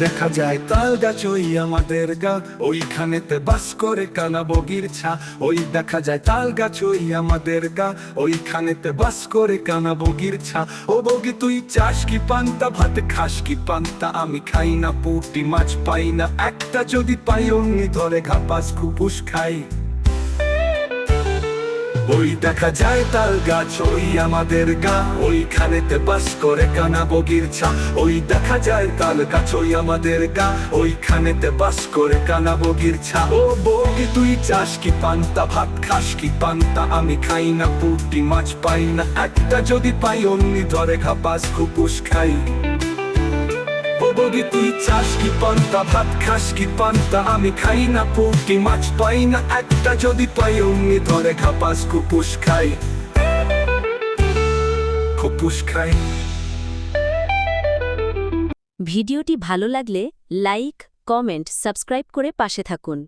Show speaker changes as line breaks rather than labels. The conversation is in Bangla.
দেখা যায় তাল গাছ ওই আমাদের গা, ওইখানেতে বাস করে কানা বগির ছা। ওই দেখা যায় তাল গাছ ওই আমাদের গা, ওইখানেতে বাস করে কানা বগির ছা। ও বগি তুই চাস কি পান্তা, ভাত খাস কি পান্তা? আমি খাই না পুঁটি মাছ, পাই না একটা, যদি পাই অমনি ধরে ঘাপাস খুপুস খাই। ওই দেখা যায় তাল গাছ ওই আমাদের গা, ওইখানেতে বাস করে কানা বগির ছা। ওই দেখা যায় তাল গাছ ওই আমাদের গা, ওইখানেতে বাস করে কানা বগির ছা। ও বগি তুই চাস কি পান্তা, ভাত খাস কি পান্তা? আমি খাই না পুঁটি মাছ, পাই না একটা, যদি পাই অমনি ধরে ঘাপাস খুপুস খাই। ও বগি তুই চাস কি পান্তা, ভাত খাস কি পান্তা? আমি খাই না পুঁটি মাছ, পাই না একটা, যদি পাই অমনি ধরে ঘাপাস খুপুস খাই, খুপুস খাই।
ভিডিওটি ভালো লাগলে লাইক, কমেন্ট, সাবস্ক্রাইব করে পাশে থাকুন।